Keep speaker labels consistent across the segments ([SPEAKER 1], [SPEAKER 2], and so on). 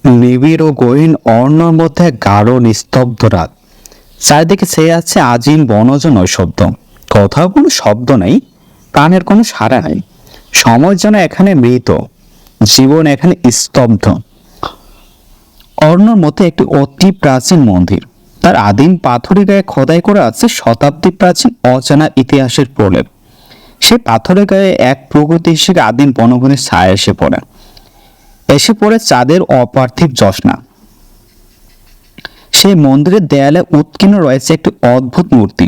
[SPEAKER 1] নিবিড় ও গহীন অরণ্যর মধ্যে গাঢ় নিস্তব্ধ রাত। চারিদিকে ছেয়ে আছে আজিম বনজ নৈশব্দ। কোথাও কোনো শব্দ নেই, প্রাণের কোনো সাড়া নেই। সময় যেন এখানে মৃত, জীবন এখানে স্তব্ধ। অরণ্যর মধ্যে একটি অতি প্রাচীন মন্দির, তার আদিম পাথরের গায়ে খোদাই করে আছে শতাব্দী প্রাচীন অজানা ইতিহাসের প্রলেপ। সে পাথরের গায়ে এক প্রগতিশীল আদিম বনভূমির ছায়া এসে পড়ে চাঁদের অপার্থিব জ্যোৎস্না। সেই মন্দিরের দেয়ালে উৎকীর্ণ রয়েছে একটি অদ্ভুত মূর্তি,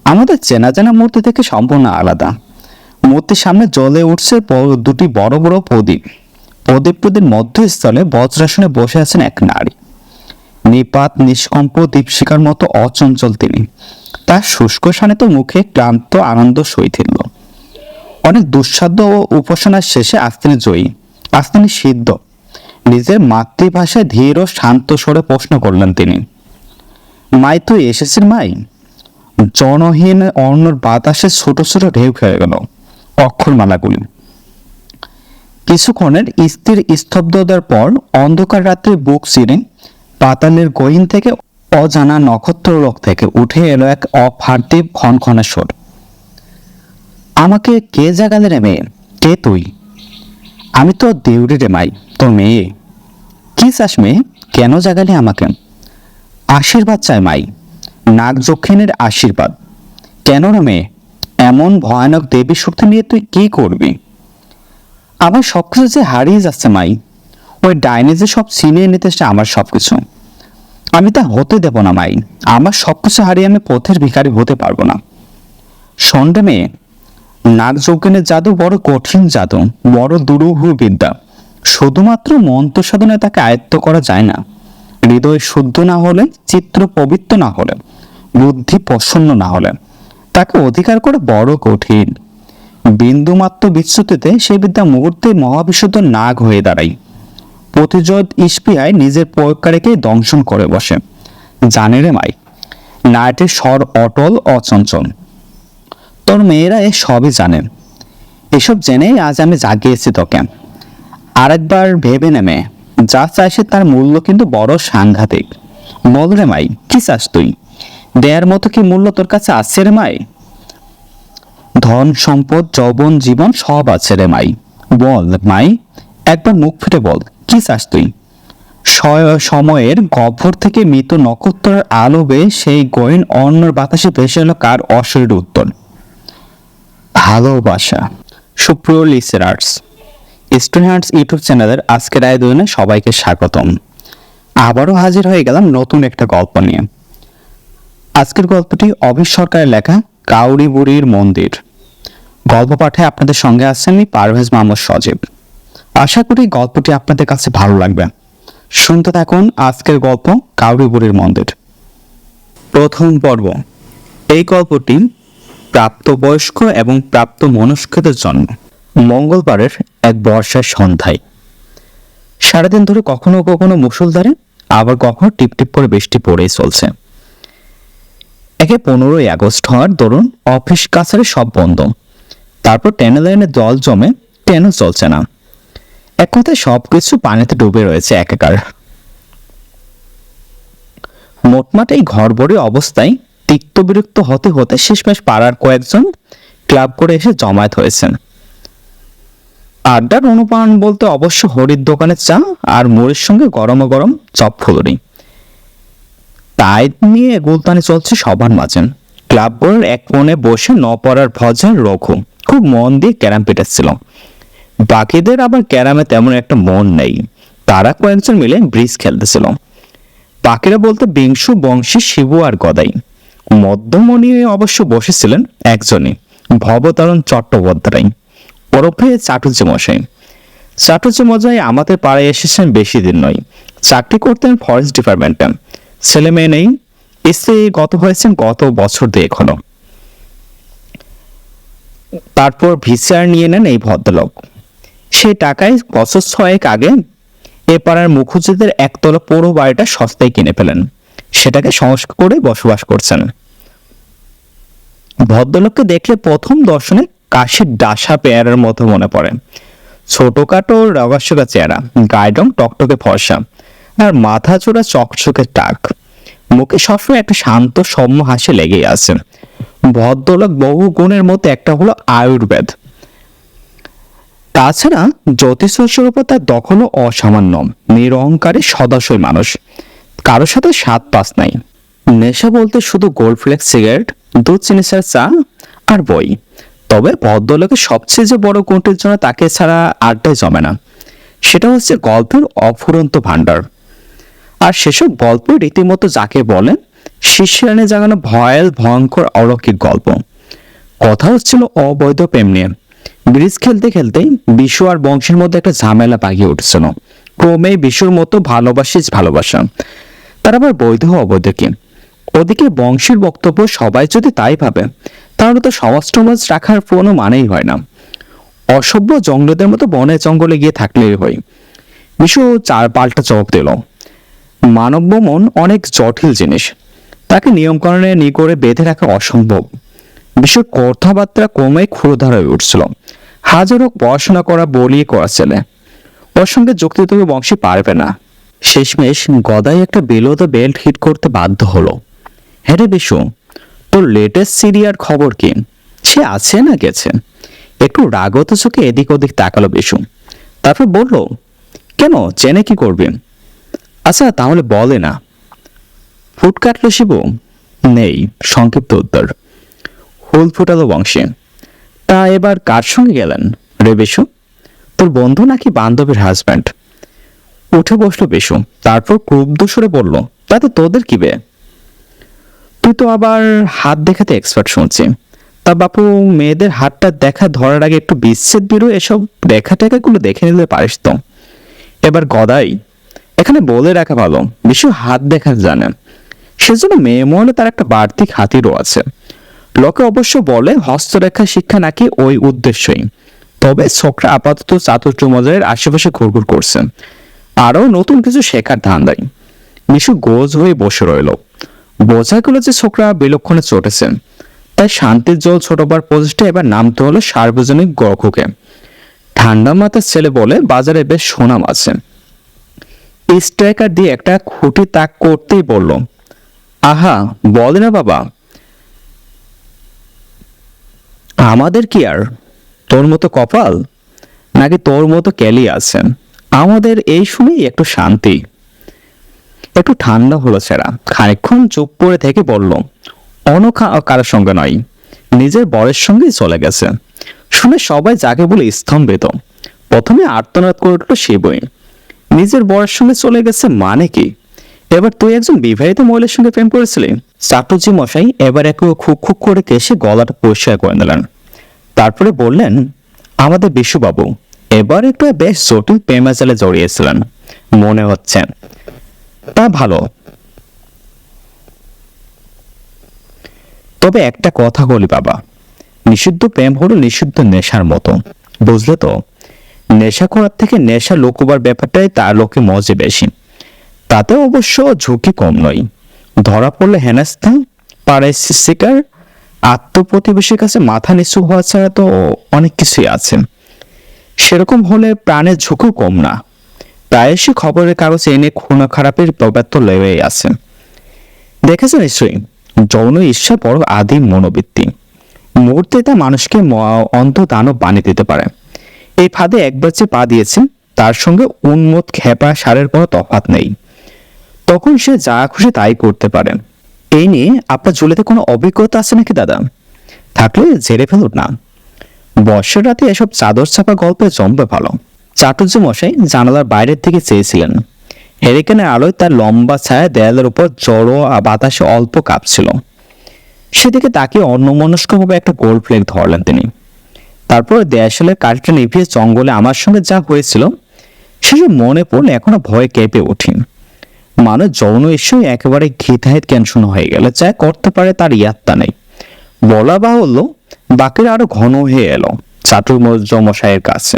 [SPEAKER 1] আমাদের চেনা জানা মূর্তি থেকে সম্পূর্ণ আলাদা। মূর্তির সামনে জ্বলে উঠছে দুটি বড় বড় প্রদীপ। প্রদীপটির মধ্যস্থলে বজ্রাসনে বসে আছেন এক নারী, নিপাত নিষ্কম্প দীপশিকার মতো অচঞ্চল তিনি। তার শুষ্ক শানিত মুখে ক্লান্ত আনন্দ শৈথিল্য। অনেক দুঃসাধ্য ও উপাসনার শেষে আজ তিনি জয়ী, আজ তিনি সিদ্ধ। নিজের মাতৃভাষায় ধীর ও শান্ত স্বরে প্রশ্ন করলেন তিনি, মাই তুই এসেছিস মাই? জনহীন অরণ্যর বাতাসে ছোট ছোট ঢেউ খেয়ে গেল অক্ষরমালাগুলি। কিছুক্ষণের স্থির স্তব্ধতার পর অন্ধকার রাত্রে বুক চিরে পাতালের গহীন থেকে অজানা নক্ষত্রলোক থেকে উঠে এলো এক অপার্থিব ক্ষণক্ষণের স্বর। আমাকে কে জাগালে রে মেয়ে? কে তুই? আমি তো দেউড়ি রে মাই, তোর মেয়ে। কি চাস মেয়ে? কেন জাগালি আমাকে? আশীর্বাদ চাই মাই, নাগ যক্ষিণের আশীর্বাদ। কেন রে মেয়ে? এমন ভয়ানক দেবী শক্তি নিয়ে তুই কি করবি? আমার সবকিছু যে হারিয়ে যাচ্ছে মাই। ওই ডাইনি যে সব ছিনিয়ে নিতে এসে আমার সবকিছু, আমি তা হতে দেব না মাই। আমার সবকিছু হারিয়ে আমি পথের ভিখারি হতে পারবো না। সন্ধ্যে মেয়ে, নাগযজ্ঞের জাদু বড় কঠিন জাদু, বড় দুরূহ বিদ্যা। শুধুমাত্র মন্ত্র সাধনায় তাকে আয়ত্ত করা যায় না। হৃদয় শুদ্ধ না হলে, চিত্র পবিত্র না হলে, বুদ্ধি প্রসন্ন না হলে তাকে অধিকার করে বড় কঠিন। বিন্দুমাত্র বিচ্যুতিতে সেই বিদ্যা মুহূর্তে মহাবিশুদ্ধ নাগ হয়ে দাঁড়ায়। প্রতিজয় স্পৃহায় নিজের প্রয়োগকারীকে দংশন করে বসে। জানে রে মাই, নায়টের স্বর অটল অচঞ্চল। তোর মেয়েরা এ সবই জানে। এসব জেনেই আজ আমি জাগিয়েছি তোকে। আরেকবার ভেবে নেমে যা চাইছে তার মূল্য কিন্তু বড় সাংঘাতিক। বল রে মাই, কি চাস তুই? দেয়ার মতো কি মূল্য তোর কাছে আছে রে মাই? ধন সম্পদ যৌবন জীবন সব আছে রে মাই। বল মাই, একবার মুখ ফুটে বল, কি চাস তুই? সময়ের গহ্বর থেকে মৃত নক্ষত্রের আলো বেয়ে সেই গহীন অরণ্যের বাতাসে ভেসে এলো কার অশরীর উত্তর, ভালোবাসা। সুপ্রিয় লিসেনার্স, স্টুডেন্টস ইউটিউব চ্যানেলের আজকের আয়োজনে সবাইকে স্বাগতম। আবারও হাজির হয়ে গেলাম নতুন একটা গল্প নিয়ে। আজকের গল্পটি অভি সরকারের লেখা কাউরি বুড়ির মন্দির। গল্প পাঠে আপনাদের সঙ্গে আছেন আমি পারভেজ মোহাম্মদ সজীব। আশা করি গল্পটি আপনাদের কাছে ভালো লাগবে। শুনতে থাকুন আজকের গল্প কাউরি বুড়ির মন্দির। প্রথম পর্ব। এই গল্পটি প্রাপ্তবয়স্ক এবং প্রাপ্ত মনস্কদের জন্য। মঙ্গলবারের এক বর্ষার সন্ধ্যায় সারাদিন ধরে কখনো কখনো মুষলধারে, আবার কখনো টিপটিপ করে বৃষ্টি পড়েই চলছে। একে 15ই আগস্ট হওয়ার দরুন অফিস কাছারি সব বন্ধ। তারপর ট্রেন লাইনে জল জমে ট্রেনও চলছে না। এক কথায় সবকিছু পানিতে ডুবে রয়েছে একাকার। মোটমাট এই ঘরবড়ি অবস্থায় তিক্ত বিরক্ত হতে হতে শেষমেশ পাড়ার কয়েকজন ক্লাব করে এসে জমায়েত হয়েছেন। আড্ডার অনুপান বলতে অবশ্য হরির দোকানের চা আর মুড়ির সঙ্গে গরম গরম চপ ফুলুরি। তাই নিয়ে গুলতানি চলছে সবার মাঝে। ক্লাব বোর্ডের এক কোণে বসে নপড়ার ভজন রঘু খুব মন দিয়ে ক্যারাম পেটাচ্ছিল। বাকিদের আবার ক্যারামে তেমন একটা মন নেই, তারা কয়েকজন মিলে ব্রিজ খেলতেছিল। বাকিরা বলতে বিংশু, বংশী, শিবু আর গদাই। মধ্যমণি অবশ্য বসেছিলেন একজনই, ভবতারণ চট্টোপাধ্যায় ওরফে চাটুর্য মশাই। চাটুর্য মশাই আমাদের পাড়ায় এসেছেন বেশি দিন নয়। চাকরি করতেন ফরেস্ট ডিপার্টমেন্টে। ছেলে মেয়ে নেই, স্ত্রী গত হয়েছেন গত বছর দিয়ে এখনো। তারপর ভিসিআর নিয়ে নেন এই ভদ্রলোক। সেই টাকায় বছর 6 আগে এ পাড়ার মুখুজ্জিদের একতলা পুরো বাড়িটা সস্তায় কিনে ফেলেন। সেটাকে সংস্কার করে বসবাস করছেন। ভদ্রলোককে দেখলে প্রথম দর্শনে কাশির ডাসা পেয়ারের মতো মনে পড়ে। ছোটখাটো রগাসোগা চেহারা, গায়ের রং টকটকে ফর্সা, আর মাথা চোরা চকচকে টাক। মুখে সবসময় একটা শান্ত সৌম্য হাসি লেগেই আছে। ভদ্রলোক বহু গুণের মধ্যে একটা হলো আয়ুর্বেদ। তাছাড়া জ্যোতিষের উপর তার দখলও অসামান্য। নিরহংকারী সদাশয় মানুষ, কারোর সাথে সাত পাস নাই। নেশা বলতে শুধু গোল্ড ফ্লেক্স সিগারেট, দুধ, চিনি চা আর বই। তবে ভদ্রলোকের সবচেয়ে যে বড় গুণটির জন্য তাকে ছাড়া আড্ডায় জমে না, সেটা হচ্ছে গল্পের অফুরন্ত ভাণ্ডার। আর সেসব গল্প রীতিমতো যাকে বলেন শিষ্যানে জাগানো ভয়ঙ্কর অলৌকিক গল্প। কথা হচ্ছিল অবৈধ প্রেম নিয়ে। ব্রিজ খেলতে খেলতেই বিশু আর বংশের মধ্যে একটা ঝামেলা পাকিয়ে উঠছিল। ক্রমেই বিশুর মতো ভালোবাসা, তার আবার বৈধ অবৈধ কি? ওদিকে বংশের বক্তব্য, সবাই যদি তাই ভাবে তাহলে তো সমাজ রাখার কোনো মানেই হয় না। অসভ্য জঙ্গলদের মতো বনে জঙ্গলে গিয়ে থাকলেই হয়। বিশু চার পাল্টা জবাব দিল, মানব মন অনেক জটিল জিনিস, তাকে নিয়মকানুনে করে বেঁধে রাখা অসম্ভব। বিশুর কথাবার্তা ক্রমে ক্ষুরধার হয়ে উঠছিল। হাজারো পড়াশোনা করা বলিয়ে করা ছেলে, ওর সঙ্গে যুক্তি তবে বংশী পারবে না। শেষমেশ গদাই একটা বেলো দ্য বেল্ট হিট করতে বাধ্য হলো। হ্যাঁ রে বিশু, তোর লেটেস্ট সিরিয়ার খবর কি? সে আছে না গেছে? একটু রাগত চোখে এদিক ওদিক তাকালো বিশু, তারপর বলল, কেন, চেনে কি করবে? আচ্ছা তাহলে বলে না। ফুট কাটলো শিবু? নেই, সংক্ষিপ্ত উত্তর। হুল ফুটালো বংশী। তা এবার কার সঙ্গে গেলেন রে বিশু? তোর বন্ধু নাকি বান্ধবীর হাজব্যান্ড? উঠে বসলো বিশু, তারপর ক্রুদ্ধ সুরে বলল, তাতে তোদের কি বে? তুই তো আবার হাত দেখাতে এক্সপার্ট শুনছি। তা বাপু, মেয়েদের হাতটা ধরার আগে একটু বিচ্ছেদ বিরো এসব রেখা টেখাগুলো দেখে নিতে পারিস তো। এবার গদাই, এখানে বলে রাখা ভালো, বিশু হাত দেখা জানে, সেজন্য মেয়ে মহলে তার একটা বাড়তি খাতিরও আছে। লোকে অবশ্য বলে হস্তরেখা শিক্ষা নাকি ওই উদ্দেশ্যই। তবে ছোকরা আপাতত চাতুর্য মজারের আশেপাশে ঘুরঘুর করছে, আরো নতুন কিছু শেখার ধান্দায়। বিশু গোজ হয়ে বসে রইল। বোঝা গেল যে ছোকরা বিলক্ষণে চটেছে। তাই শান্তির জল ছোটবার প্রচেষ্টা এবার নামতে হলো সার্বজনীন গর্খকে। ঠান্ডা মাথার ছেলে বলে বাজারে বেশ সুনাম আছে। স্ট্রাইকার দিয়ে একটা খুঁটি তাক করতেই বলল, আহা বলে না বাবা, আমাদের কি আর তোর মতো কপাল, নাকি তোর মতো ক্যালি আছে? আমাদের এই শুনেই একটু শান্তি। একটু ঠান্ডা হলো ছেড়া। খানিকক্ষণ চুপ করে থেকে বলল, অনখা কারোর সঙ্গে নয়, নিজের বরের সঙ্গেই চলে গেছে। শুনে সবাই যাকে বলে স্তম্ভিত। প্রথমে আর্তনাদ করে উঠলো শিবই, নিজের বরের সঙ্গে চলে গেছে মানে কি? এবার তুই একজন বিবাহিত মহিলার সঙ্গে প্রেম করেছিলি? চাটুর্জি মশাই এবার একটু খুক খুক করে কেসে গলাটা পরিষ্কার করে নিলেন। তারপরে বললেন, আমাদের বিশুবাবু এবার একটু বেশ জটিল প্রেমাজালে জড়িয়েছিলেন মনে হচ্ছে। তা ভালো, তবে একটা কথা বলি বাবা, নিষিদ্ধ প্রেম হলো নিষিদ্ধ নেশার মতো, বুঝলে তো? নেশা করার থেকে নেশা লুকোবার ব্যাপারটাই তার লোকে মজে বেশি। তাতে অবশ্য ঝুঁকি কম নয়। ধরা পড়লে হেনস্থা, পাড়ায় শিকার, আত্মপ্রতিবেশীর কাছে মাথা নিচু হওয়া ছাড়া তো অনেক কিছুই আছে। সেরকম হলে প্রাণের ঝুঁকিও কম না। প্রায়শই খবরের কাগজে এনে খুনা খারাপের ব্যাপার তো লেগেই আছে। দেখেছো নিশ্চয়ই, যৌন ঈর্ষা বড় আদিম মনোবৃত্তি। মুহূর্তে তা মানুষকে অন্ধ দানব বানিয়ে দিতে পারে। এই ফাঁদে একবার যে পা দিয়েছে, তার সঙ্গে উন্মত্ত খেপা সারের কোনো তফাৎ নেই। তখন সে যা খুশি তাই করতে পারে। এই নিয়ে আপনার জুলিতে কোনো অভিজ্ঞতা আছে নাকি দাদা? থাকলে ঝেড়ে ফেলুন না। বর্ষার রাতে এসব চাদর চাপা গল্পে জমবে ভালো। চাটুর্য মশাই জানালার বাইরের দিকে চেয়েছিলেন। হেরিকেনের আলোয় তার লম্বা ছায়া দেয়ালের উপর জড়ো বাতাসে অল্প কাঁপছিল। সেদিকে তাকিয়ে অন্যমনস্কভাবে একটা গোল ফ্লেক ধরলেন তিনি। তারপর দেয়াশালের কাঠটা নিভিয়ে জঙ্গলে আমার সঙ্গে যা হয়েছিল সেসব মনে পড়লে এখনো ভয়ে কেঁপে উঠি। মানুষ যৌন ঈশ্বরই একেবারে ঘৃতাহিত ক্যানশন হয়ে গেলে যা করতে পারে তার ইয়াত্তা নেই। বলা বাহুল্য, বাকিরা আরো ঘন হয়ে এলো চাটুর্য মশাইয়ের কাছে।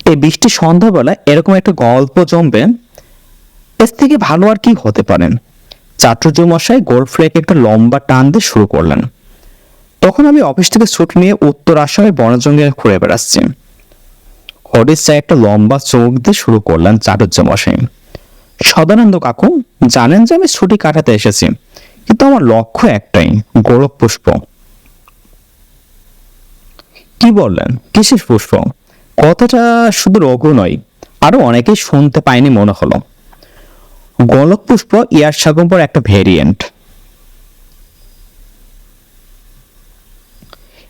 [SPEAKER 1] এই বৃষ্টি সন্ধ্যাবেলা এরকম একটা গল্প জমবে, এর থেকে ভালো আর কি হতে পারেন? চাটুর্য মশাই গোল ফ্লেক একটা লম্বা টান দিয়ে শুরু করলেন। তখন আমি অফিস থেকে ছুটি নিয়ে উত্তর আসামে বনজঙ্গলে ঘুরে বেড়াচ্ছি। হরিশ একটা লম্বা চোখ দিয়ে শুরু করলেন চাটুজ্যমশাই। সদানন্দ কাকু, জানেন যে আমি ছুটি কাটাতে এসেছি, কিন্তু আমার লক্ষ্য একটাই, গোলক পুষ্প। কি বললেন? কিসের পুষ্প? কথাটা শুধু রঘু নয়, আরো অনেকেই শুনতে পায়নি মনে হলো। গোলক পুষ্প ইয়ার শাকম্বর একটা ভেরিয়েন্ট।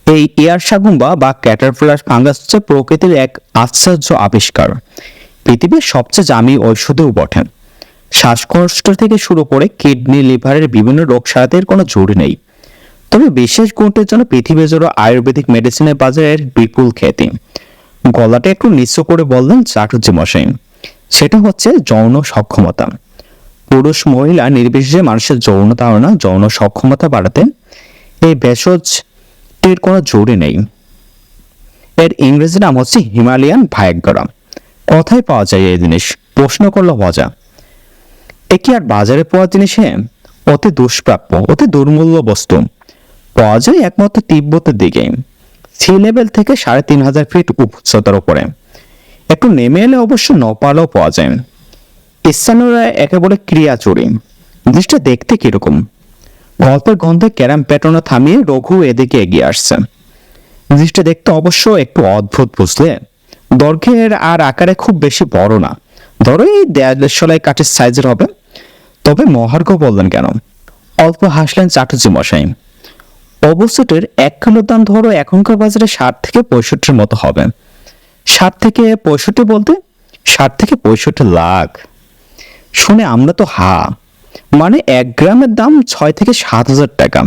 [SPEAKER 1] এই ইয়ার শাগুম্বা বা ক্যাটারপিলার ফাঙ্গাস হচ্ছে প্রকৃতির এক আশ্চর্য আবিষ্কার। পৃথিবীর সবচেয়ে দামি ঔষধেও বটে। শ্বাসকষ্ট থেকে শুরু করে কিডনি, লিভারের বিভিন্ন রোগ সারাতে এর কোনো জোর নেই। তবে বিশেষ গুণের জন্য পৃথিবী জুড়ে আয়ুর্বেদিক মেডিসিনের বাজারের বিপুল খ্যাতি। গলাটা একটু নিচু করে বললেন চাটুর্যে মশাই। সেটা হচ্ছে যৌন সক্ষমতা। পুরুষ মহিলা নির্বিশেষে মানুষের যৌন ধারণা, যৌন সক্ষমতা বাড়াতে এই ভেষজটির কোনো জোরই নেই। এর ইংরেজি নাম হচ্ছে হিমালয়ান ভায়াগ্রা। কথায় পাওয়া যায় এই জিনিস, প্রশ্ন করলো মজা। এ কি আর বাজারে পাওয়া জিনিস? অতি দুষ্প্রাপ্য, অতি দুর্মূল্য বস্তু। পাওয়া যায় একমাত্র তিব্বতের দিকে, সি লেভেল থেকে ৩,৫০০ ফিট উচ্চতার উপরে। একটু নেমে এলে অবশ্য নপালেও পাওয়া যায়। স্থানীয়রা একেবারে ক্রিয়াচুরি। জিনিসটা দেখতে কিরকম? গল্পের গন্ধে ক্যারাম পেটানো থামিয়ে রঘু এদিকে এগিয়ে আসছে। জিনিসটা দেখতে অবশ্য একটু অদ্ভুত, বুঝলে? দৈর্ঘ্যের আর আকারে খুব বেশি বড় না, ধরো এই ১.৫ কাঠের সাইজের হবে। তবে মহার্ঘ বললেন কেন? অল্প হাসলেন চাটুর্যে মশাই। অবস্থাটির ১ কিলোর দাম ধরো এখনকার বাজারে ৬০ থেকে ৬৫ মতো হবে। ৬০ থেকে ৬৫ বলতে ৬০ থেকে ৬৫ লাখ। শুনে আমরা তো হা, মানে ১ গ্রামের দাম ৬ থেকে ৭,০০০ টাকা।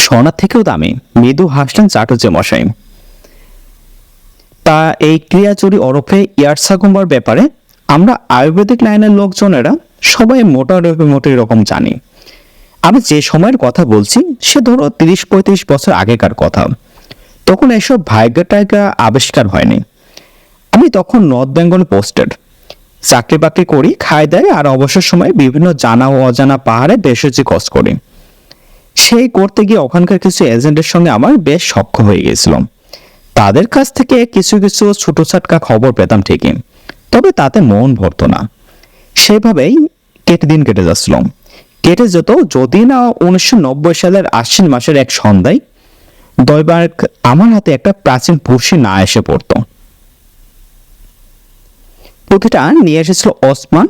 [SPEAKER 1] সোনার থেকেও দামি। মৃদু হাসলেন চাটুর্যে মশাই। তা এই ক্রিয়াচুরি ওরফে ইয়ারসাগুম্বার ব্যাপারে আমরা আয়ুর্বেদিক লাইনের লোকজনেরা সবাই মোটামুটি রকম জানি। আমি যে সময়ের কথা বলছি সে ধরো ৩০-৩৫ বছর আগেকার কথা। তখন এসব ভাইগা টাইগা আবিষ্কার হয়নি। আমি তখন নর্থ বেঙ্গলে পোস্টেড, চাকরি বাকরি করি, খাই দেয়, আর অবসর সময় বিভিন্ন জানা ও অজানা পাহাড়ে ভেষজ খোঁজ করি। সেই করতে গিয়ে ওখানকার কিছু এজেন্টের সঙ্গে আমার বেশ সখ্য হয়ে গেছিল। তাদের কাছ থেকে কিছু কিছু ছোটছাটকা খবর পেতাম ঠিকই, তবে তাতে মন ভরত না। সেভাবেই দিন কেটে যাচ্ছিল। কেটে যেত, যদি না ১৯৯০ সালের আশ্বিন মাসের এক সন্ধ্যায় দয়বার আমার হাতে একটা প্রাচীন পুঁথি না এসে পড়তো। পুঁথিটা নিয়ে এসেছিল ওসমান,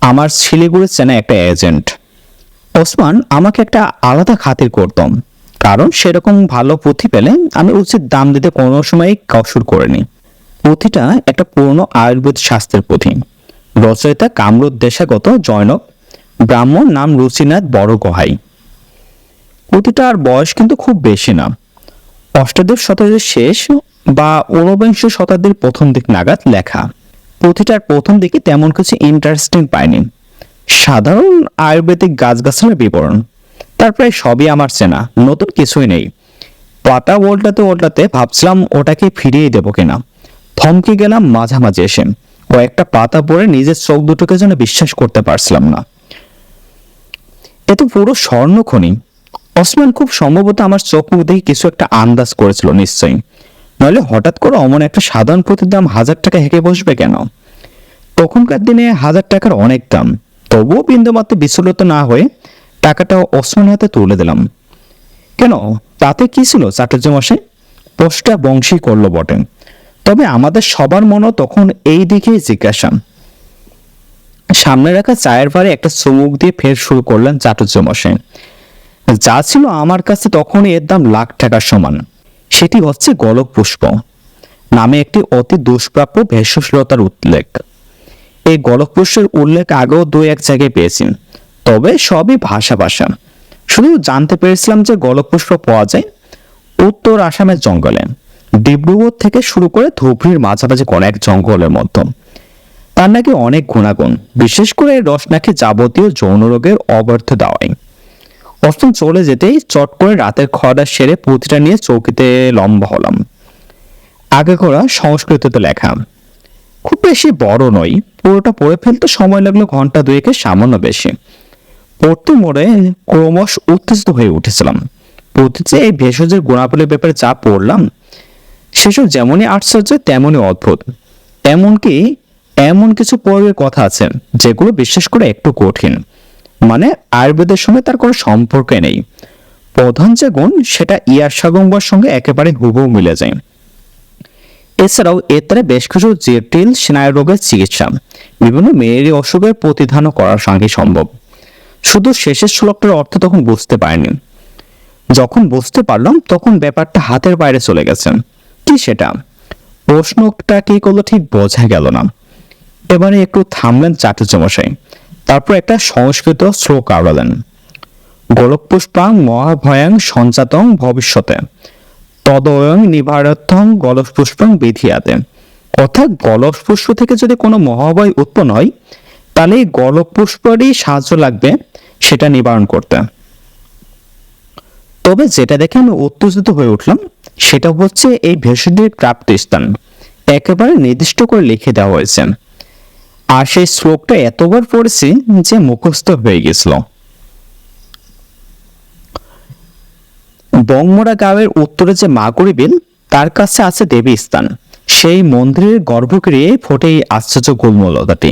[SPEAKER 1] আমার শিলিগুড়ির চেনা একটা এজেন্ট। ওসমান আমাকে একটা আলাদা খাতির করতাম, কারণ সেরকম ভালো পুঁথি পেলে আমি উচিত দাম দিতে কোনো সময়ই কসুর করিনি। পুঁথিটা একটা পুরনো আয়ুর্বেদ শাস্ত্রের পুঁথি। রচয়িতা কামরূপ দেশাগত জৈনক ব্রাহ্মণ, নাম রুচিনাথ বড়গোহাই। পুঁথিটার বয়স কিন্তু খুব বেশি না, অষ্টাদশ শতাব্দীর শেষ বা ঊনবিংশ শতাব্দীর প্রথম দিক নাগাদ লেখা। পুঁথিটার প্রথম দিকে তেমন কিছু ইন্টারেস্টিং পাইনি। সাধারণ আয়ুর্বেদিক গাছগাছালির বিবরণ, তার প্রায় সবই আমার চেনা, নতুন কিছুই নেই। পাতা ওল্টাতে ওল্টাতে ভাবছিলাম ওটাকে ফিরিয়ে দেবো কিনা। থমকে গেলাম মাঝামাঝি এসে। কয়েকটা পাতা পড়ে নিজের চোখ দুটোকে যেন বিশ্বাস করতে পারছিলাম না। এ তো পুরো স্বর্ণখনি। ওসমান খুব সম্ভবত আমার চোখ মুখ দেখে কিছু একটা আন্দাজ করেছিল নিশ্চয়ই, নইলে হঠাৎ করে অমন একটা সাধারণ পুঁথির দাম ১,০০০ টাকা হেঁকে বসবে কেন? তখনকার দিনে ১,০০০ টাকার অনেক দাম। তবুও বিন্দুমাত্র বিচলিত না হয়ে টাকাটা ওসমান হাতে তুলে দিলাম। কেন, তাতে কি ছিল চাটুর্যে মশাই? পোস্টটা বংশী করলো বটে, তবে আমাদের সবার মনও তখন এই দিকেই জিজ্ঞাসা। সামনে রাখা চায়ের ভারে একটা চুমুক দিয়ে ফের শুরু করলেন চাটুর্যে মশাই। যা ছিল আমার কাছে তখনই এর দাম লাখ টাকার সমান। সেটি হচ্ছে গোলক পুষ্প নামে একটি অতি দুষ্প্রাপ্য ভেষজলতার উল্লেখ। এই গোলক পুষ্পের উল্লেখ আগেও ২-১ জায়গায় পেয়েছি, তবে সবই ভাষা ভাষা। শুধু জানতে পেরেছিলাম যে গোলক পুষ্প পাওয়া যায় উত্তর আসামের জঙ্গলে, ডিব্রুগড় থেকে শুরু করে ধুবড়ির মাঝামাঝি কোনো এক জঙ্গলের মধ্যে। তার নাকি অনেক গুণাগুণ, বিশেষ করে রস নাকি যাবতীয় যৌন রোগের অব্যর্থ দাওয়াই। অষ্টম চলে যেতেই চট করে রাতের খাওয়া সেরে পুঁথিটা নিয়ে চৌকিতে লম্বা হলাম। আগে করা সংস্কৃততে লেখা, খুব বেশি বড় নয়, পুরোটা পড়ে ফেলতে সময় লাগলো ঘন্টা ২-১ সামান্য বেশি। পড়তে মোড়ে ক্রমশ উত্তেজিত হয়ে উঠেছিলাম। প্রতিটি এই ভেষজের গুণাবলীর ব্যাপারে যা পড়লাম সেসব যেমনই আশ্চর্য তেমনই অদ্ভুত। এমনকি এমন কিছু প্রয়োগের কথা আছে যেগুলো বিশ্বাস করে একটু কঠিন, মানে আয়ুর্বেদের সঙ্গে তার কোনো সম্পর্ক নেই। প্রধান যে গুণ সেটা ইয়ারসাগঙ্গার সঙ্গে একেবারে হুবহু মিলে যায়। এছাড়াও এর দ্বারা বেশ কিছু জটিল স্নায়ু রোগের চিকিৎসা, বিভিন্ন মেয়েরই অসুখের প্রতিধানও করার সঙ্গে সম্ভব। শুধু শেষের শ্লোকটার অর্থ তখন বুঝতে পারিনি। যখন বুঝতে পারলাম তখন ব্যাপারটা হাতের বাইরে চলে গেছে। কি সেটা? প্রশ্নটা কি করলো ঠিক বোঝা গেল না। এবারে একটু থামলেন চাটুজ্যমশাই, তারপর একটা সংস্কৃত শ্লোক আওড়ালেন। গোলকপুষ্পাং মহাভয়াং সঞ্জাতং ভবিষ্যতে তদয়ং নিবারথং গলপুষ্পং বিধিয়াতে। অর্থাৎ গলপুষ্প থেকে যদি কোনো মহাভয় উৎপন্ন হয় তাহলে এই গলপুষ্পেরই সাহায্য লাগবে সেটা নিবারণ করতে। তবে যেটা দেখে আমি উত্তেজিত হয়ে উঠলাম সেটা হচ্ছে এই ভেষজটির প্রাপ্তিস্থান একেবারে নির্দিষ্ট করে লিখে দেওয়া হয়েছে। আর সেই শ্লোকটা এতবার পড়েছি যে মুখস্থ হয়ে গেছিল। বংমরা গাঁয়ের উত্তরে যে মাগুরি বিল, তার কাছে আছে দেবী স্থান। সেই মন্দিরের গর্ভগৃহে ফোটে এই আশ্চর্য গুল্মলতাটি।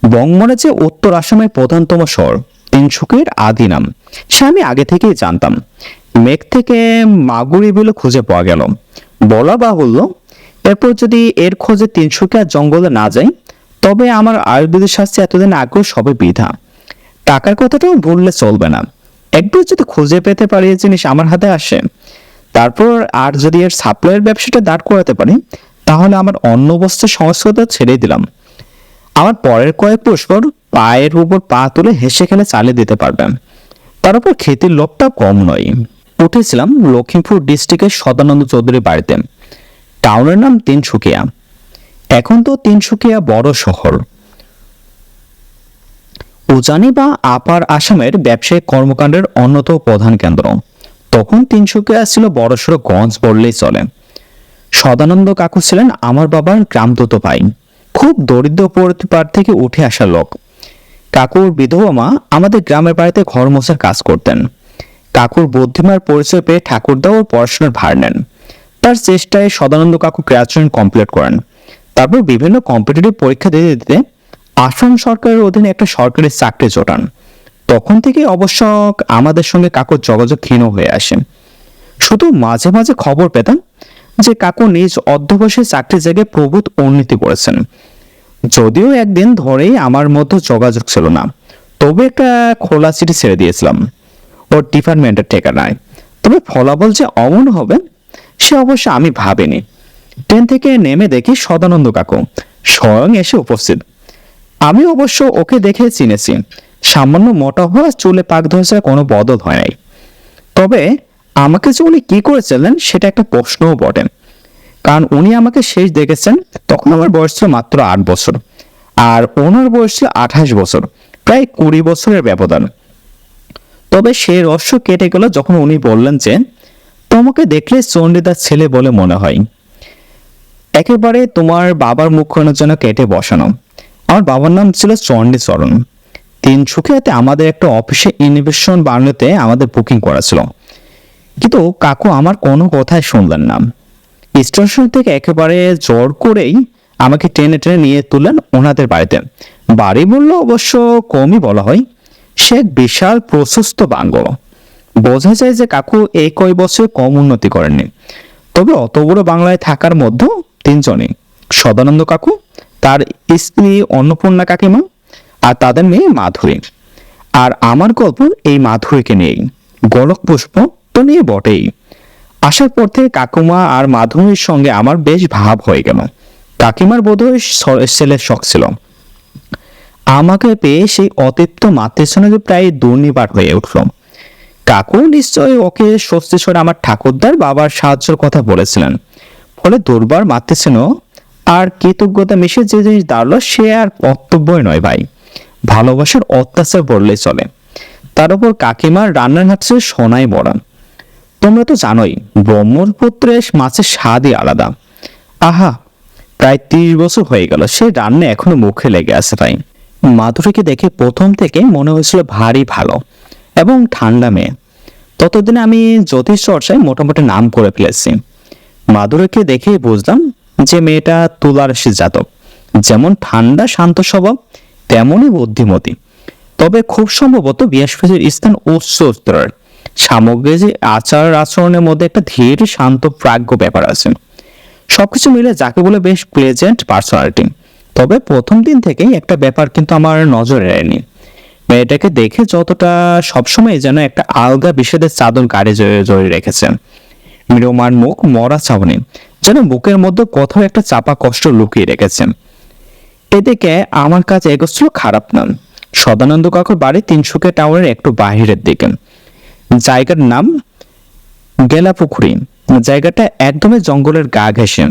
[SPEAKER 1] বংমরা যে উত্তর আসামের প্রধানতম শহর, তিনসুকিয়ার আদি নাম, সে আমি আগে থেকেই জানতাম। মেঘ থেকে মাগুরি বিল খুঁজে পাওয়া গেল, বলা বাহুল্য। এরপর যদি এর খোঁজে তিনসুকিয়া জঙ্গলে না যাই তবে আমার আয়ুর্বেদের শাস্ত্রে এতদিন আগ্রহ সবে বৃথা। টাকার কথাটাও ভুললে চলবে না। একবার যদি খুঁজে পেতে পারি এই জিনিস আমার হাতে আসে, তারপর আর যদি এর সাপ্লাইয়ের ব্যবসাটা দাঁড় করাতে পারি তাহলে আমার অন্য বস্ত্রের সংস্কৃত ছেড়ে দিলাম। আমার পরের কয়েক বছর পায়ের উপর পা তুলে হেসে খেলে চালিয়ে দিতে পারবেন। তার উপর খ্যাতির লোভটা কম নয়। উঠেছিলাম লক্ষ্মীপুর ডিস্ট্রিক্টের সদানন্দ চৌধুরীর বাড়িতে। টাউনের নাম তিনসুকিয়া। এখন তো তিনসুকিয়া বড় শহর, উজানি বা আপার আসামের ব্যবসায়িক কর্মকাণ্ডের অন্যতম প্রধান কেন্দ্র। তখন তিনসুকিয়া ছিল বড়সড় গঞ্জ বললেই চলে। সদানন্দ কাকু ছিলেন আমার বাবার গ্রামদূত ভাই, খুব দরিদ্র পরিবার থেকে উঠে আসা লোক। কাকুর বিধবা মা আমাদের গ্রামের বাড়িতে ঘর মোছার কাজ করতেন। কাকুর বুদ্ধিমার পরিচয় পেয়ে ঠাকুরদা ওর পড়াশোনার ভার নেন। তার চেষ্টায় সদানন্দ কাকু গ্র্যাজুয়েশন কমপ্লিট করেন। তারপর বিভিন্ন কম্পিটিটিভ পরীক্ষা দিতে দিতে আসাম সরকারের অধীনে একটা সরকারি চাকরি জোটান। তখন থেকে অবশ্য আমাদের সঙ্গে কাকুর যোগাযোগ ক্ষীণ হয়ে আসে। শুধু মাঝে মাঝে খবর পেতাম যে কাকু নিজ অধ্যবসায়ে চাকরি জায়গায় প্রভূত উন্নতি করেছেন। যদিও একদিন ধরেই আমার মধ্যে যোগাযোগ ছিল না, তবে একটা খোলা চিঠি ছেড়ে দিয়েছিলাম ওর ডিপার্টমেন্টের ঠিকানায়। তবে ফলাফল যে অমন হবে সে অবশ্য আমি ভাবিনি। ট্রেন থেকে নেমে দেখি সদানন্দ কাকু স্বয়ং এসে উপস্থিত। আমি অবশ্য ওকে দেখে চিনেছি। সামান্য মোটা হওয়া, চুলে পাক ধরেছে, কোনো বদল হয় নাই। তবে আমাকে যে উনি কি করেছিলেন সেটা একটা প্রশ্নও বটে। কারণ উনি আমাকে শেষ দেখেছেন তখন আমার বয়স ছিল মাত্র 8 বছর, আর ওনার বয়স ছিল 28 বছর, প্রায় 20 বছরের ব্যবধান। তবে সে রহস্য কেটে গেল যখন উনি বললেন যে তোমাকে দেখলে চণ্ডীদাস ছেলে বলে মনে হয়, একেবারে তোমার বাবার মুখখানের জন্য কেটে বসানো। আমার বাবার নাম ছিল চণ্ডীচরণ। তিনসুকিয়াতে আমাদের একটা অফিসে ইনভেস্টমেন্ট বানানোতে আমাদের বুকিং করা ছিল, কিন্তু কাকু আমার কোনো কথাই শুনলেন না। স্টেশন থেকে একেবারে জোর করেই আমাকে টেনে টেনে নিয়ে তুললেন ওনাদের বাড়িতে। বাড়ি বলল অবশ্য কমই বলা হয়, সে এক বিশাল প্রশস্ত বাংলো। বোঝা যায় যে কাকু এই কয় বছর কম উন্নতি করেননি। তবে অত বড় বাংলায় থাকার মধ্যে তিনজনই, সদানন্দ কাকু, তার স্ত্রী অন্নপূর্ণা কাকিমা, আর তাদের মেয়ে মাধুরী। আর আমার গল্প এই মাধুরীকে নিয়েই, গোলক পুষ্প তো নিয়ে বটেই। আসার পর থেকে কাকুমা আর মাধুরীর সঙ্গে আমার বেশ ভাব হয়ে গেল। কাকিমার বোধহয় ছেলের শখ ছিল। আমাকে পেয়ে সেই অতিরিক্ত মাতৃস্নেহে প্রায় দুর্নিবার হয়ে উঠল। কাকু নিশ্চয়ই ওকে স্বস্তি স্বরে আমার ঠাকুরদার বাবার সাহায্যের কথা বলেছিলেন। ফলে দুর্বার মাতৃস্নেহ আর কৃতজ্ঞতা মিশে যে জিনিস দাঁড়ালো সে আর কর্তব্যই নয় ভাই, ভালোবাসার অত্যাচার বললেই চলে। তার উপর কাকিমার রান্নার হাত ছিল সোনায় বড়া। তোমরা তো জানোই ব্রহ্মপুত্রের মাছের স্বাদই আলাদা। আহা, প্রায় 30 বছর হয়ে গেল সেই রান্না এখনো মুখে লেগে আছে ভাই। মাধুরীকে দেখে প্রথম থেকে মনে হয়েছিল ভারী ভালো এবং ঠান্ডা মেয়ে। ততদিনে আমি জ্যোতিষ চর্চায় মোটামুটি নাম করে ফেলেছি। মাধুরীকে দেখেই বুঝলাম যে মেয়েটা তুলা রাশি জাতক, যেমন ঠান্ডা শান্ত স্বভাব তেমনই বুদ্ধিমতী। তবে খুব সম্ভবত বৃহস্পতির স্থান উচ্চ স্তরের, সামগ্রিক যে আচার আচরণের মধ্যে একটা ধীর শান্ত প্রাজ্ঞ ব্যাপার আছে। সবকিছু মিলে যাকে বলে বেশ প্লেজেন্ট পার্সোনালিটি। তবে প্রথম দিন থেকেই একটা ব্যাপার কিন্তু আমার নজরে এড়েনি। মেয়েটাকে দেখে যতটা সবসময় যেন একটা আলগা বিষাদের চাদর গাড়ি জড়িয়ে রেখেছে। মৃয়মান মুখ, মরা চাহনি, যেন বুকের মধ্যে কোথাও একটা চাপা কষ্ট লুকিয়ে রেখেছেন। এদিকে আমার কাজ এগোচ্ছিল খারাপ না। সদানন্দ কাকুর বাড়ি তিনসুকিয়া টাওয়ারের একটু বাহিরের দিকে। জায়গার নাম গেলাপুকুরি। জায়গাটা একদমই জঙ্গলের গা ঘেঁষে।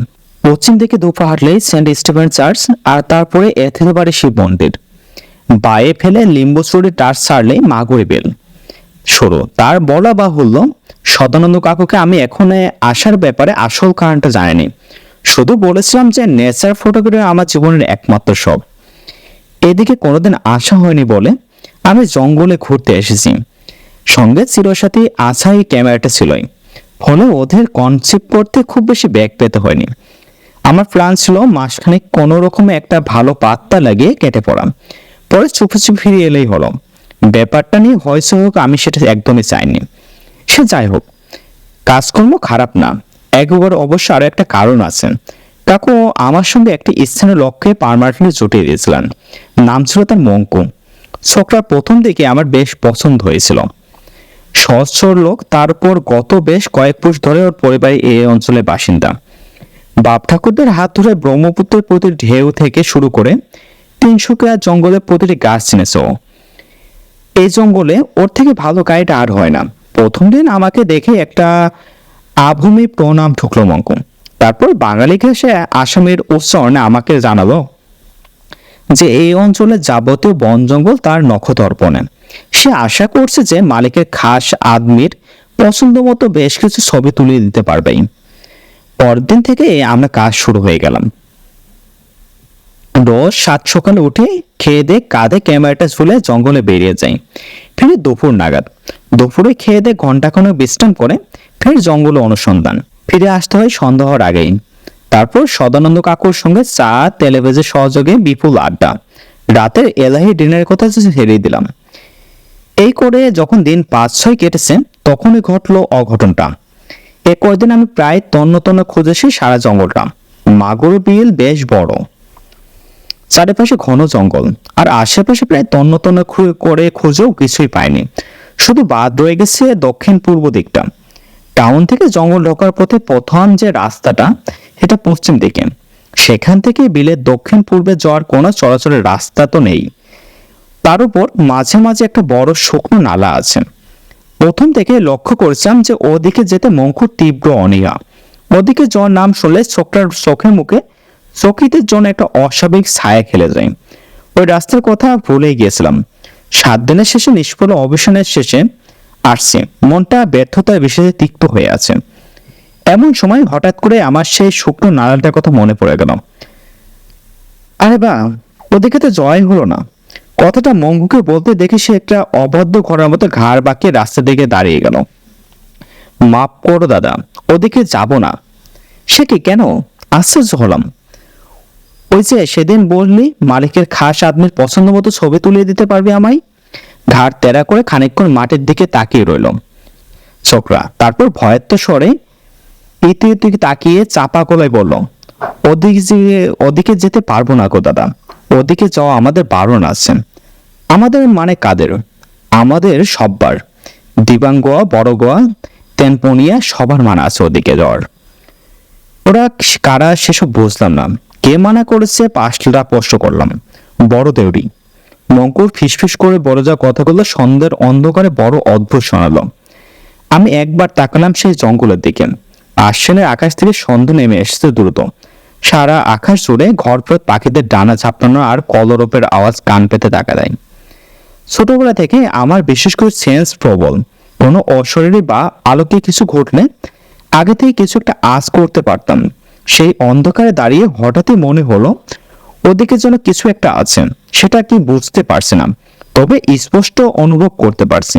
[SPEAKER 1] পশ্চিম দিকে দুপা হাঁটলেই সেন্ট স্টিফেন চার্চ, আর তারপরে এথেলবাড়ি শিব মন্দির। বায়ে ফেলে লিম্বুচুরি টাচ ছাড়লেই মাগুরি বেল শুরু। তার বলা বাহুল্য, সদানন্দ কাকুকে আমি এখন আসার ব্যাপারে আসল কারণটা জানিনি। শুধু বলেছিলাম যে নেচার ফটোগ্রাফি আমার জীবনের একমাত্র শখ। এদিকে কোনোদিন আসা হয়নি বলে আমি জঙ্গলে ঘুরতে এসেছি। সঙ্গে চিরসাথী আছাই ক্যামেরাটা ছিলই, ফলে ওদের কনসেপ্ট করতে খুব বেশি ব্যাগ পেতে হয়নি। আমার প্ল্যান ছিল মাসখানেক কোনো রকমে একটা ভালো পাত্তা লাগিয়ে কেটে পড়া, পরে চুপে চুপে ফিরে এলেই হলো। ব্যাপারটা নিয়ে হয়েছে হোক, আমি সেটা একদমই চাইনি। সে যাই হোক, কাজকর্ম খারাপ না, একবার অবশ্য আরো একটা কারণ আছে। কাকু আমার সঙ্গে একটি স্থানীয় লক্ষ্যে পারমানেন্টলি জুটিয়ে দিয়েছিলেন। নাম ছিল তার মঙ্কু। ছোকরা প্রথম দিকে আমার বেশ পছন্দ হয়েছিল। সচ্ছল লোক, তারপর গত বেশ কয়েক পুরুষ ধরে ওর পরিবারে এই অঞ্চলের বাসিন্দা। বাপ ঠাকুরদের হাত ধরে ব্রহ্মপুত্রের প্রতি ঢেউ থেকে শুরু করে তিনসুকিয়া জঙ্গলের প্রতিটি গাছ চিনেছে ও। এই জঙ্গলে ওর থেকে ভালো গাইড আর হয় না। প্রথম দিন আমাকে দেখে একটা আভূমি প্রণাম ঢুকলো মঙ্কু। তারপর বাঙালি ঘেঁষে আসামের উচ্চারণে আমাকে জানালো যে এই অঞ্চলের যাবতীয় বন জঙ্গল তার নখদর্পণে। সে আশা করছে যে মালিকের খাস আদমির পছন্দ মতো বেশ কিছু ছবি তুলে দিতে পারবেই। পরদিন থেকে আমরা কাজ শুরু হয়ে গেলাম। রোজ 7 সকালে উঠে খেয়ে দিয়ে কাঁধে ক্যামেরাটা ঝুলে জঙ্গলে বেরিয়ে যাই। ফিরে দুপুর নাগাদ। দুপুরে খেয়ে দিয়ে ঘন্টাখানেক বিশ্রাম করে ফের জঙ্গলে অনুসন্ধান। ফিরে আসতে হয় সন্ধ্যা হওয়ার আগেই। তারপর সদানন্দ কাকুর সঙ্গে চা, টেলিভিশনের সহযোগে বিপুল আড্ডা। রাতের এলাহি ডিনারের কথা ছেড়ে দিলাম। এই করে যখন দিন 5-6 কেটেছে, তখনই ঘটলো অঘটনটা। এ কয়দিন আমি প্রায় তন্ন তন্ন খুঁজেছি সারা জঙ্গলটা। মাগুর বিল বেশ বড়, চারিপাশে ঘন জঙ্গল, আর আশেপাশে প্রায় তন্ন তন্ন করে খুঁজেও কিছুই পাইনি। শুধু বাদ রয়ে গেছে দক্ষিণ পূর্ব দিকটা। টাউন থেকে জঙ্গল ঢোকার পথে প্রথম যে রাস্তাটা, এটা পশ্চিম দিকে। সেখান থেকে বিলের দক্ষিণ পূর্বে যাওয়ার কোনো চলাচলের রাস্তা তো নেই। তার উপর মাঝে মাঝে একটা বড় শুকনো নালা আছে। প্রথম থেকে লক্ষ্য করেছিলাম যে ওদিকে যেতে মঙ্কুর তীব্র অনীহা। ওদিকে যাওয়ার নাম শুনলে ছোকরার চোখের মুখে চকিতের জন্য একটা অস্বাভাবিক ছায়া খেলে যায়। ওই রাস্তার কথা ভুলে গিয়েছিলাম। 7 দিনের শেষে নিষ্ফল অবসানের শেষে আসছে, মনটা ব্যর্থতার বিষয়ে তিক্ত হয়ে আছে। এমন সময় হঠাৎ করে আমার সেই শুকনো নালাটার কথা মনে পড়ে গেল। আরে বা, ওদিকে তো জয় হলো না। কথাটা মঙ্গুকে বলতে দেখে সে একটা অবাধ্য ঘরের মতো ঘাড় বাঁকিয়ে রাস্তার দিকে দাঁড়িয়ে গেল। মাপ করো দাদা, ওদিকে যাব না। সে কি, কেন? আশ্চর্য হলাম। ওই যে সেদিন বললি মালিকের খাস আদমির পছন্দ মতো ছবি তুলিয়ে দিতে পারবি আমায়। ঘাড় তেরা করে খানিকক্ষণ মাটির দিকে তাকিয়ে রইল ছোকরা। তারপর ভয়ের তো স্বরে ইতি তাকিয়ে চাপা গলায় বলল, ওদিকে যেতে পারবো না গো দাদা। ওদিকে যাওয়া আমাদের বারণ আছে। আমাদের মানে কাদের? আমাদের সব্বার। দিবাঙ্গোয়া, বড় গোয়া, তেনপনিয়া সবার মানা আছে ওদিকে যাওয়ার। ওরা কারা সেসব বুঝলাম না। কে মানা করেছে পাঁচটা প্রশ্ন করলাম। বড় দেউরি। মঙ্কুর ফিসফিস করে বড় যা কথাগুলো সন্ধ্যের অন্ধকারে বড় অদ্ভুত শোনালো। আমি একবার তাকালাম সেই জঙ্গলের দিকে। আশ্বিনের আকাশ থেকে সন্ধ্যা নেমে এসেছে দ্রুত। সারা আকাশ জুড়ে ঘরফেরত পাখিদের ডানা ঝাপটানো আর কলরবের আওয়াজ কান পেতে দেখা দেয়। ছোটবেলা থেকে আমার বিশেষ করে সেন্স প্রবল। কোনো অশরীরী বা আলোকে কিছু ঘটলে আগে থেকে কিছু একটা আঁচ করতে পারতাম। সেই অন্ধকারে দাঁড়িয়ে হঠাৎই মনে হলো ওদিকে যেন কিছু একটা আছে, সেটা কি বুঝতে পারছি না, তবে স্পষ্ট অনুভব করতে পারছি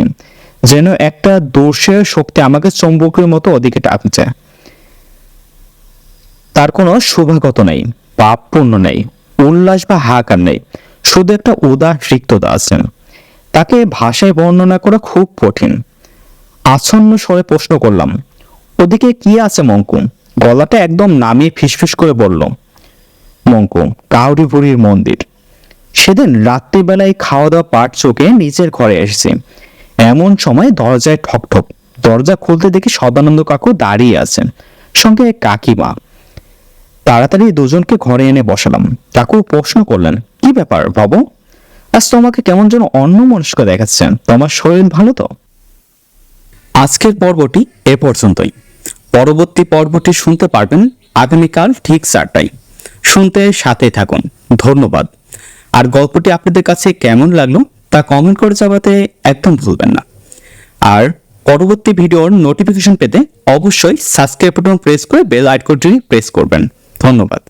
[SPEAKER 1] যেন একটা দোষের শক্তি আমাকে চৌম্বকের মতো ওদিকে টানছে। তার কোনো শুভাগত নেই, পাপ পুণ্য নেই, উল্লাস বা হাহাকার নেই, শুধু একটা উদাস রিক্ততা আছে। তাকে ভাষায় বর্ণনা করা খুব কঠিন। আচ্ছন্ন স্বরে প্রশ্ন করলাম, ওদিকে কি আছে মঙ্কু? গলাটা একদম নামিয়ে ফিসফিস করে বলল, মঙ্কু, কাউরি বুড়ির মন্দির। সেদিন রাত্রিবেলায় খাওয়া দাওয়া পাট চোখে নিজের ঘরে এসেছি, এমন সময় দরজায় ঠকঠক। দরজা খুলতে দেখি সদানন্দ কাকু দাঁড়িয়ে আছেন, সঙ্গে কাকিমা। তাড়াতাড়ি দুজনকে ঘরে এনে বসালাম। কাকু প্রশ্ন করলেন, কি ব্যাপার বাবু, আজ তোমাকে কেমন যেন অন্যমনস্ক দেখাচ্ছেন, তোমার শরীর ভালো তো? আজকের পর্বটি এ পর্যন্তই। পরবর্তী পর্বটি শুনতে পারবেন আগামীকাল ঠিক 4টায়। শুনতে সাথে থাকুন। ধন্যবাদ। আর গল্পটি আপনাদের কাছে কেমন লাগলো তা কমেন্ট করে জানাতে একদম ভুলবেন না। আর পরবর্তী ভিডিওর নোটিফিকেশন পেতে অবশ্যই সাবস্ক্রাইব বাটন প্রেস করে বেল আইকনটি প্রেস করবেন। ধন্যবাদ।